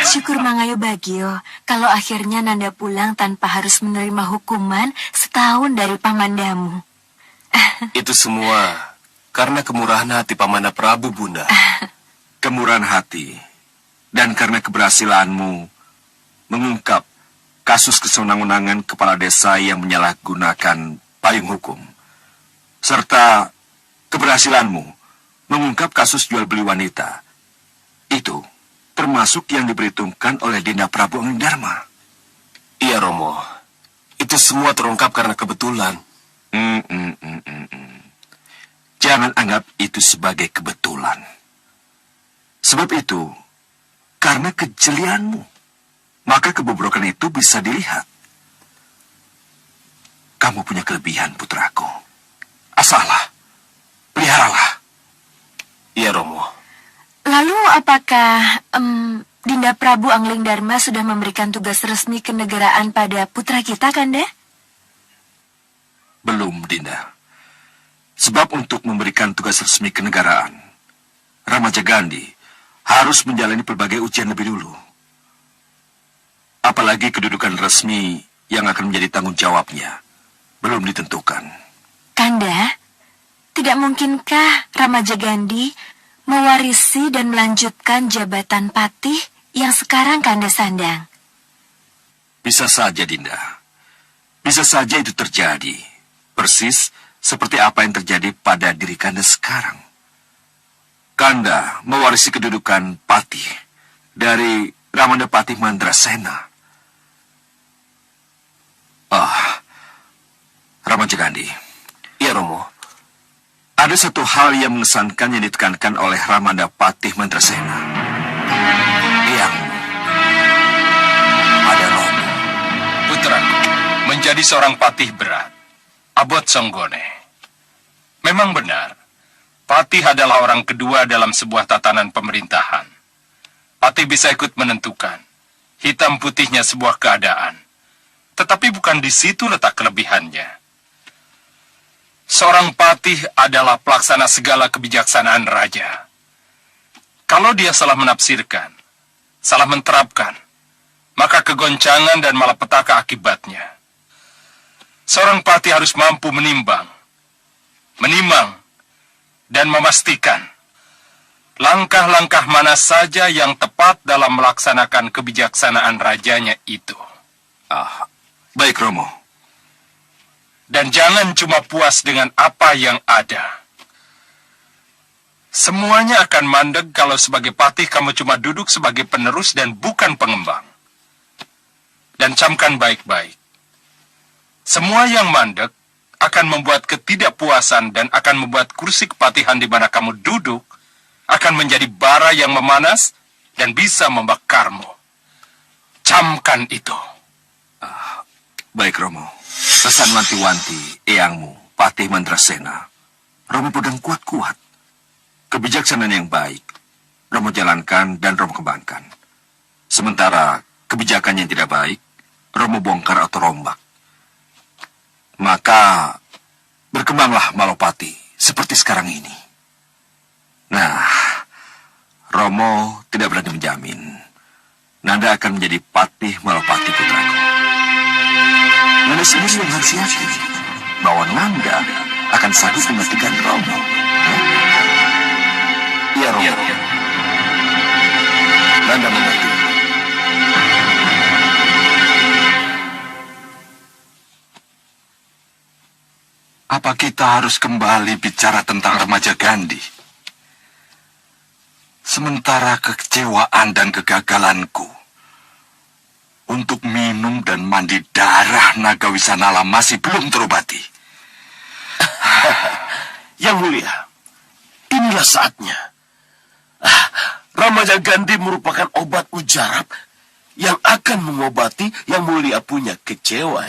Syukur Mangayo Bagio kalau akhirnya Nanda pulang tanpa harus menerima hukuman setahun dari pamandamu. Itu semua karena kemurahan hati Pamana Prabu, Bunda. Kemurahan hati dan karena keberhasilanmu mengungkap kasus kesenangan kepala desa yang menyalahgunakan payung hukum, serta keberhasilanmu mengungkap kasus jual beli wanita. Itu termasuk yang diperhitungkan oleh Dinda Prabu Anggadharma. Iya, Romo. Itu semua terungkap karena kebetulan. Jangan anggap itu sebagai kebetulan. Sebab itu, karena kejelianmu, maka kebobrokan itu bisa dilihat. Kamu punya kelebihan, putraku. Asahlah, peliharalah. Iya, Romo. Lalu apakah Dinda Prabu Anglingdarma sudah memberikan tugas resmi kenegaraan pada putra kita, Kanda? Belum, Dinda. Sebab untuk memberikan tugas resmi kenegaraan, Ramajagandhi harus menjalani berbagai ujian lebih dulu. Apalagi kedudukan resmi yang akan menjadi tanggung jawabnya belum ditentukan. Kanda, tidak mungkinkah Ramajagandhi mewarisi dan melanjutkan jabatan patih yang sekarang Kanda sandang? Bisa saja, Dinda. Bisa saja itu terjadi. Persis seperti apa yang terjadi pada diri Kanda sekarang. Kanda mewarisi kedudukan patih dari Ramandapati Mandrasena. Ramajagandhi. Iya, Romo. Ada satu hal yang mengesankan yang ditekankan oleh Ramandapati Mandrasena. Yang pada Romo. Putraku, menjadi seorang patih berat. Abot Songgone. Memang benar, patih adalah orang kedua dalam sebuah tatanan pemerintahan. Patih bisa ikut menentukan hitam putihnya sebuah keadaan. Tetapi bukan di situ letak kelebihannya. Seorang patih adalah pelaksana segala kebijaksanaan raja. Kalau dia salah menafsirkan, salah menerapkan, maka kegoncangan dan malapetaka akibatnya. Seorang patih harus mampu menimang, dan memastikan langkah-langkah mana saja yang tepat dalam melaksanakan kebijaksanaan rajanya itu. Baik, Romo. Dan jangan cuma puas dengan apa yang ada. Semuanya akan mandeg kalau sebagai patih kamu cuma duduk sebagai penerus dan bukan pengembang. Dan camkan baik-baik. Semua yang mandeg akan membuat ketidakpuasan dan akan membuat kursi kepatihan di mana kamu duduk akan menjadi bara yang memanas dan bisa membakarmu. Camkan itu. Baik, Romo. Pesan wanti-wanti eyangmu, Patih Mandrasena, Romo pegang kuat-kuat. Kebijaksanaan yang baik, Romo jalankan dan Romo kembangkan. Sementara kebijakan yang tidak baik, Romo bongkar atau rombak. Maka berkembanglah Malopati seperti sekarang ini. Nah, Romo tidak berani menjamin Nanda akan menjadi Patih Malopati putraku. Nanda sendiri yang harus yakin bahwa Nanda akan sanggup menggantikan Romo. Ya, Romo. Nanda mengerti. Apa kita harus kembali bicara tentang Ramajagandhi? Sementara kekecewaan dan kegagalanku untuk minum dan mandi darah naga Wisanala masih belum terobati. Yang mulia, inilah saatnya. Ramaja Gandhi merupakan obat mujarab yang akan mengobati yang mulia punya kecewa,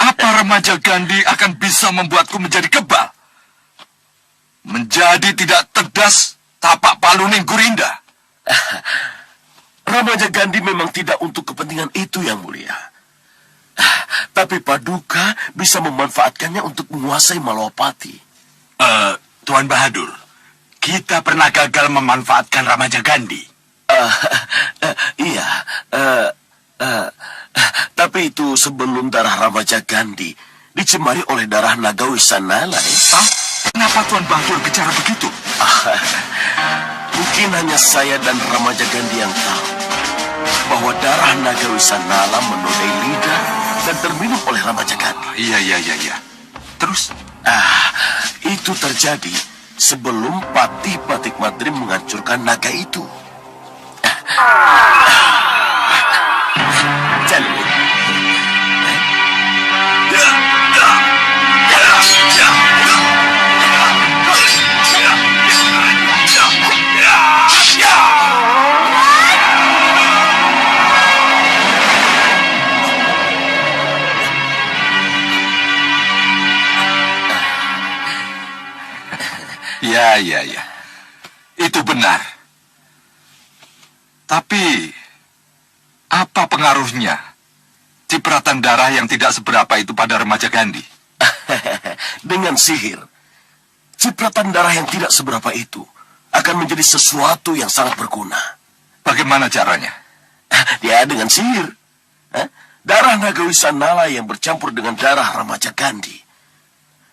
Apa Ramaja Gandhi akan bisa membuatku menjadi kebal? Menjadi tidak tedas tapak paluning Gurinda? Ramaja Gandhi memang tidak untuk kepentingan itu, yang mulia. Tapi Paduka bisa memanfaatkannya untuk menguasai Malawapati. Tuan Bahadur, kita pernah gagal memanfaatkan Ramaja Gandhi. Iya, tapi itu sebelum darah Ramaja Gandhi dicemari oleh darah naga Wisanala. Kenapa Tuan Bahadur bicara begitu? Mungkin hanya saya dan Ramaja Gandhi yang tahu bahwa darah naga Wisanala menodai lidah dan terminum oleh Ramaja Gandhi. Iya. Terus? Itu terjadi sebelum Patih Patik Madrim menghancurkan naga itu. Jalur. Ya. Itu benar. Tapi, apa pengaruhnya cipratan darah yang tidak seberapa itu pada Ramaja Gandhi? Dengan sihir, cipratan darah yang tidak seberapa itu akan menjadi sesuatu yang sangat berguna. Bagaimana caranya? Ya, dengan sihir. Darah naga Wisanala yang bercampur dengan darah Ramaja Gandhi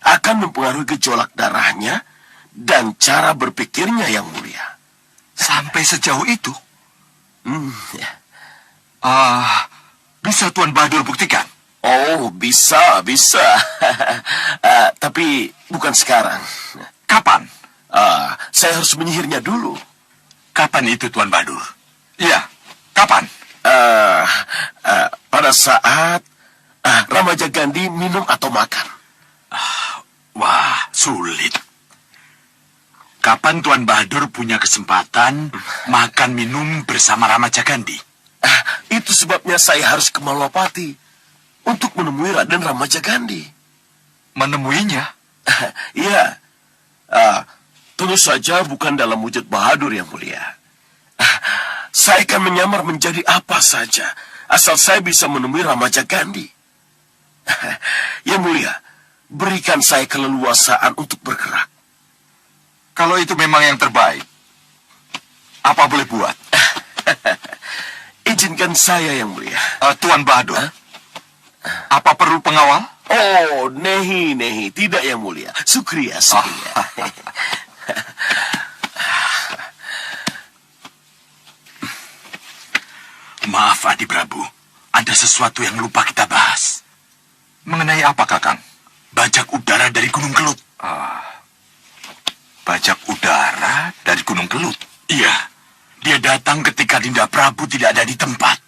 akan mempengaruhi gejolak darahnya dan cara berpikirnya, yang mulia. Sampai sejauh itu? Ya. Bisa Tuan Bahadur buktikan? Oh, bisa. Tapi bukan sekarang. Kapan? Saya harus menyihirnya dulu. Kapan itu, Tuan Bahadur? Iya, kapan? Pada saat Ramaja Gandhi minum atau makan. Wah, sulit. Kapan Tuan Bahadur punya kesempatan makan minum bersama Ramaja Gandhi? Itu sebabnya saya harus ke Malawapati untuk menemui Raden Ramaja Gandhi. Menemuinya? Iya. Tentu saja bukan dalam wujud Bahadur, yang mulia. Saya akan menyamar menjadi apa saja, asal saya bisa menemui Ramaja Gandhi. Yang mulia, berikan saya keleluasaan untuk bergerak. Kalau itu memang yang terbaik, apa boleh buat? Izinkan saya, yang mulia. Tuan Bahadur, apa perlu pengawal? Oh, nehi. Tidak, yang mulia. Sukriya. Maaf, Adi Prabu. Ada sesuatu yang lupa kita bahas. Mengenai apa, Kakang? Bajak udara dari Gunung Kelut. Bajak udara dari Gunung Kelut? Iya. Dia datang ketika Dinda Prabu tidak ada di tempat.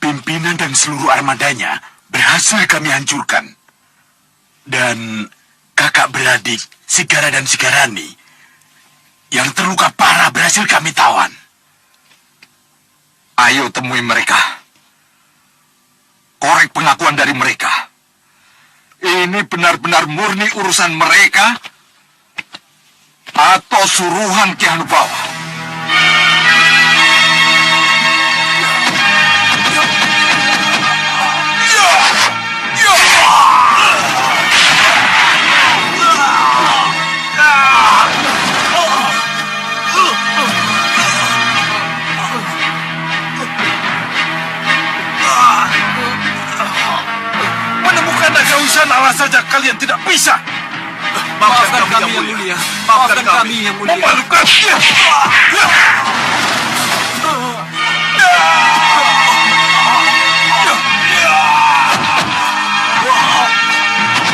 Pimpinan dan seluruh armadanya berhasil kami hancurkan. Dan kakak beradik, Sigara dan Sigarani, yang terluka parah berhasil kami tawan. Ayo temui mereka. Korek pengakuan dari mereka. Ini benar-benar murni urusan mereka atau suruhan Ki Hanubawa? Menemukan naga Wisanala saja kalian tidak bisa. Maafkan kami, yang mulia. Maafkan kami, yang mulia. Memalukan.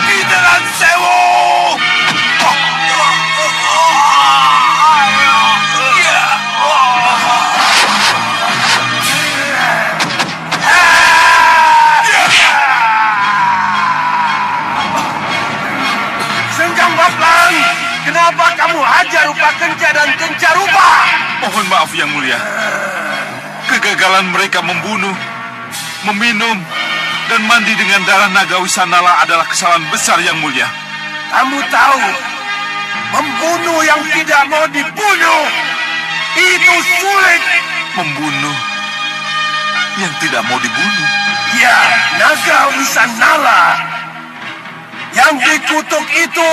Kidaran Sewu! Kenca dan Kencarupa. Mohon maaf Yang Mulia. Kegagalan mereka membunuh, meminum, dan mandi dengan darah naga Wisanala adalah kesalahan besar Yang Mulia. Kamu tahu, membunuh yang tidak mau dibunuh itu sulit. Membunuh yang tidak mau dibunuh. Ya, naga Wisanala yang dikutuk itu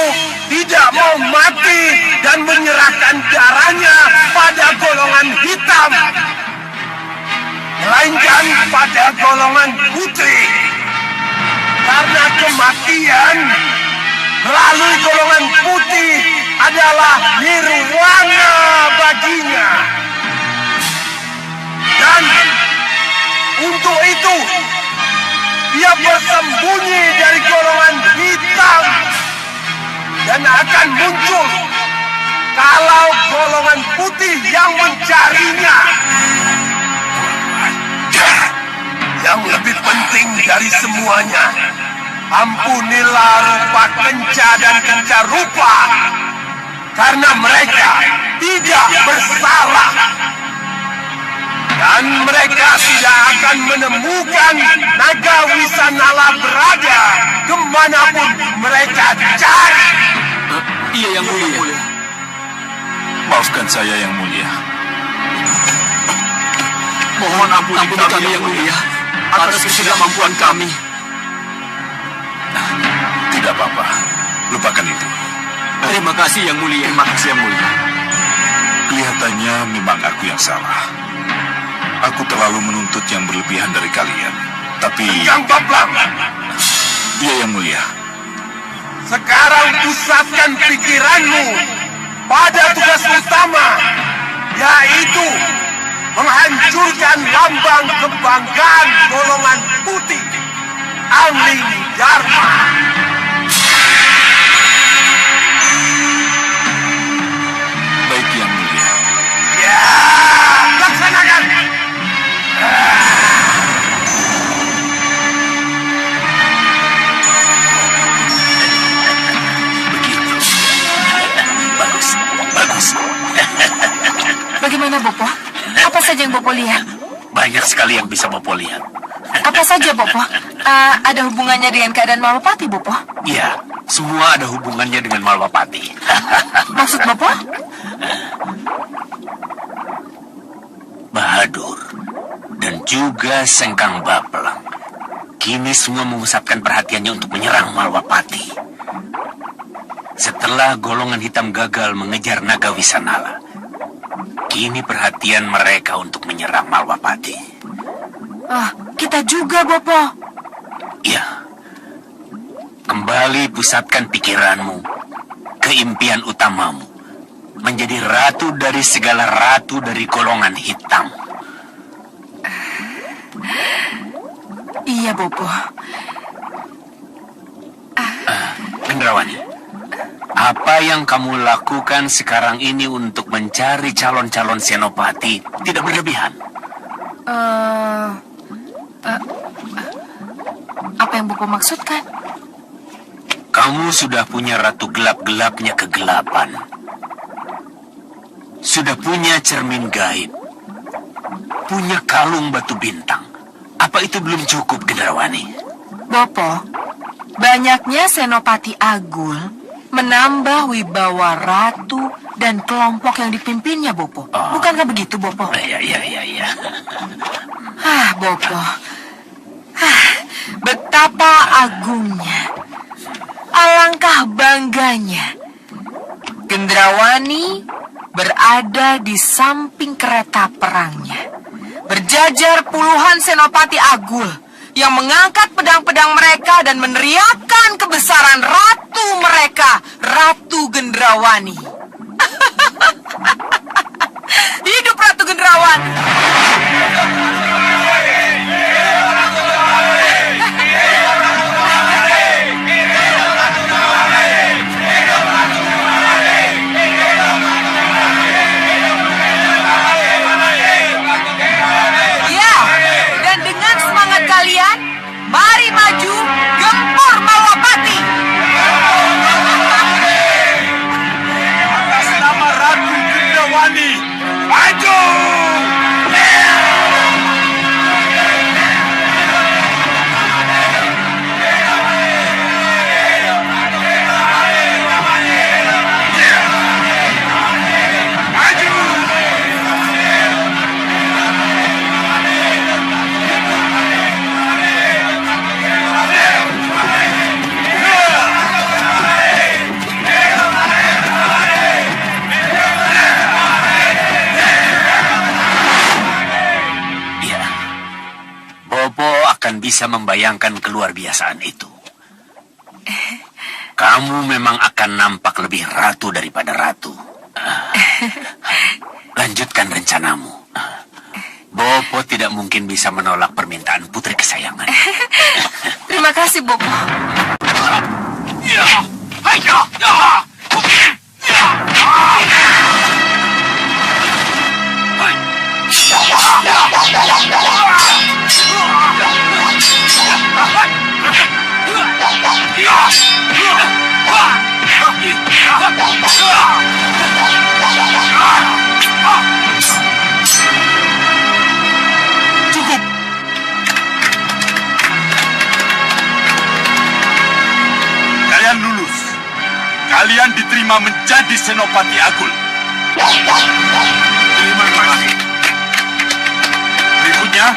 tidak mau mati dan menyerahkan darahnya pada golongan hitam, melainkan pada golongan putih. Karena kematian melalui golongan putih adalah nirwana baginya. Dan untuk itu dia bersembunyi dari golongan hitam dan akan muncul kalau golongan putih yang mencarinya. Yang lebih penting dari semuanya, ampunilah Rupa Kenca dan Kencarupa, karena mereka tidak bersalah. Dan mereka tidak akan menemukan naga Wisanala berada kemanapun mereka cari. Iya Yang Mulia. Maafkan saya Yang Mulia. Mohon ampuni kami Yang Mulia atas ketidakmampuan kami. Tidak apa-apa. Lupakan itu. Terima kasih Yang Mulia. Terima kasih Yang Mulia. Kelihatannya memang aku yang salah. Aku terlalu menuntut yang berlebihan dari kalian. Tapi... Yang Bablang, Iya Yang Mulia. sekarang pusatkan pikiranmu pada tugas utama, yaitu menghancurkan lambang kebanggaan golongan putih, Angling Dharma. Baik Yang Mulia. Ya, laksanakan. Begitu. Bagus. Bagus. Bagaimana, Bopo? Apa saja yang Bopo lihat? Banyak sekali yang bisa Bopo lihat. Apa saja, Bopo? Ada hubungannya dengan keadaan Malwapati, Bopo? Iya, semua ada hubungannya dengan Malwapati. Maksud Bopo? Bahadur dan juga Sengkang Baplang kini semua memusatkan perhatiannya untuk menyerang Malwapati. Setelah golongan hitam gagal mengejar naga Wisanala, kini perhatian mereka untuk menyerang Malwapati. Kita juga, Bopo. Ya, kembali pusatkan pikiranmu ke impian utamamu, menjadi ratu dari segala ratu dari golongan hitam. Iya, Bopo. Gendrawani, apa yang kamu lakukan sekarang ini untuk mencari calon-calon senopati tidak berlebihan? Apa yang Bopo maksudkan? Kamu sudah punya ratu gelap-gelapnya kegelapan. Sudah punya cermin gaib. Punya kalung batu bintang. Apa itu belum cukup, Gendrawani? Bopo, banyaknya Senopati Agul menambah wibawa ratu dan kelompok yang dipimpinnya, Bopo. Bukankah begitu, Bopo? Iya. Bopo. Betapa agungnya. Alangkah bangganya. Gendrawani berada di samping kereta perangnya. Berjajar puluhan Senopati Agul yang mengangkat pedang-pedang mereka dan meneriakkan kebesaran ratu mereka, Ratu Gendrawani. Hidup Ratu Gendrawani. Kalian, mari maju, gempur Malwapati. akan bisa membayangkan keluar biasaan itu. Kamu memang akan nampak lebih ratu daripada ratu. Lanjutkan rencanamu. Bopo tidak mungkin bisa menolak permintaan putri kesayangan. Terima kasih, Bopo. Cukup. Kalian lulus. Kalian diterima menjadi Senopati Agul. Terima kasih. Berikutnya.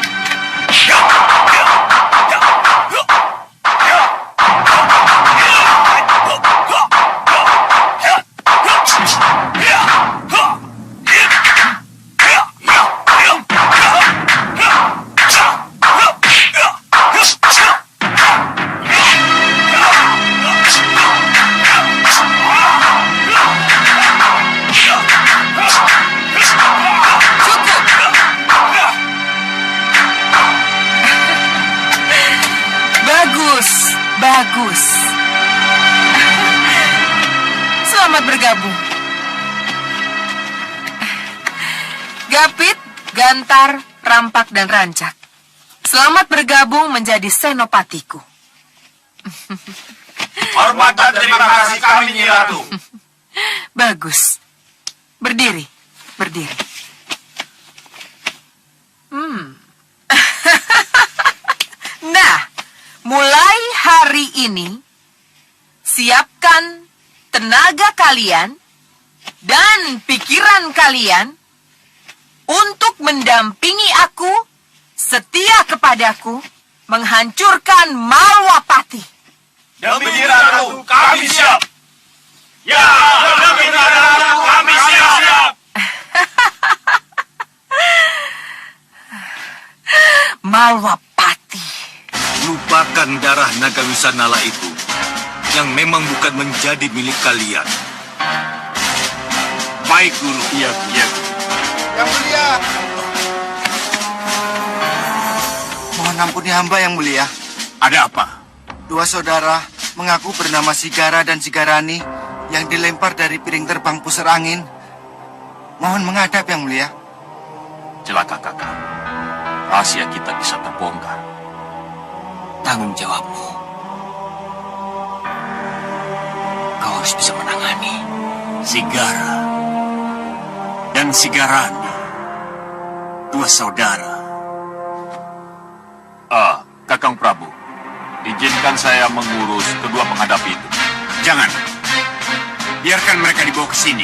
Bagus. Selamat bergabung. Gapit, Gantar, Rampak, dan Rancak. Selamat bergabung menjadi senopatiku. Hormat dan terima kasih kami, Nyi Ratu. Bagus. Berdiri. Nah, mulai hari ini, siapkan tenaga kalian dan pikiran kalian untuk mendampingi aku, setia kepadaku, menghancurkan Malwapati. Demi Nyi Ratu, kami siap. Ya, demi Nyi Ratu, kami siap. Malwapati. Lupakan darah naga Wisanala itu yang memang bukan menjadi milik kalian. Baik, Guru. Iya. Yang mulia. Mohon ampuni hamba, Yang mulia. Ada apa? Dua saudara mengaku bernama Sigara dan Sigarani yang dilempar dari piring terbang pusar angin. Mohon menghadap, Yang mulia. Celaka, Kakak. Rahasia kita bisa terbongkar. Tanggung jawabmu. Kau harus bisa menangani Sigara dan Sigarani, dua saudara. Kakang Prabu, izinkan saya mengurus kedua penghadap itu. Jangan. Biarkan mereka dibawa ke sini.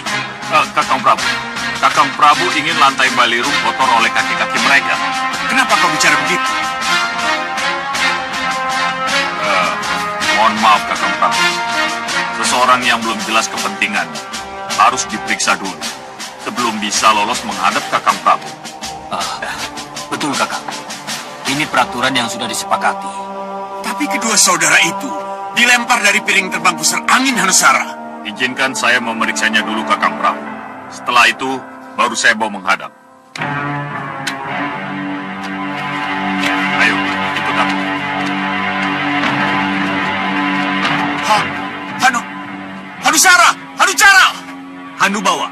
Kakang Prabu ingin lantai Baliru kotor oleh kaki-kaki mereka. Kenapa kau bicara begitu? Mohon maaf, Kakang Prabu. Seseorang yang belum jelas kepentingan harus diperiksa dulu sebelum bisa lolos menghadap Kakang Prabu. Betul, Kakang. Ini peraturan yang sudah disepakati. Tapi kedua saudara itu dilempar dari piring terbang pusar angin Hanusara. Izinkan saya memeriksanya dulu, Kakang Prabu. Setelah itu, baru saya bawa menghadap. Ayo, ikut aku. Hanusara! Hanu bawa.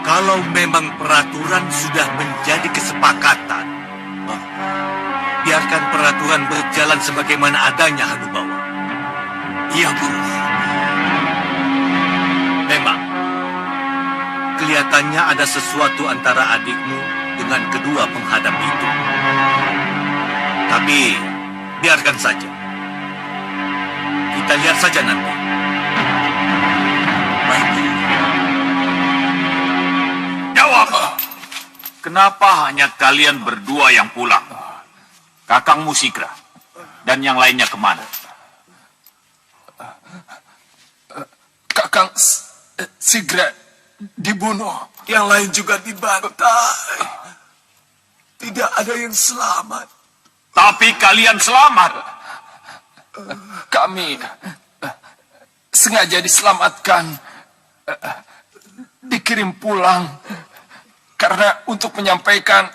Kalau memang peraturan sudah menjadi kesepakatan, biarkan peraturan berjalan sebagaimana adanya, Hanu bawa. Iya, Guru. Memang, kelihatannya ada sesuatu antara adikmu dengan kedua penghadap itu. Tapi, biarkan saja. Kita lihat saja nanti. Baik, Guru. Jawab! Kenapa hanya kalian berdua yang pulang? Kakang Musikra dan yang lainnya kemana? Kakang Sigra dibunuh. Yang lain juga dibantai. tidak ada yang selamat. Tapi kalian selamat. Kami sengaja diselamatkan, dikirim pulang karena untuk menyampaikan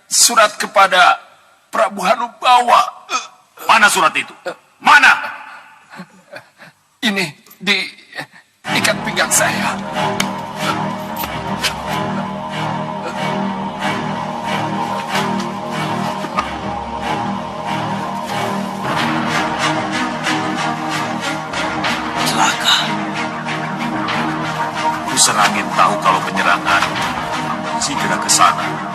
surat kepada Prabu Hanubawa. Mana surat itu? Mana? Ini di ikat pinggang saya. Celaka. Pusar Angin tahu kalau penyerangan segera ke sana.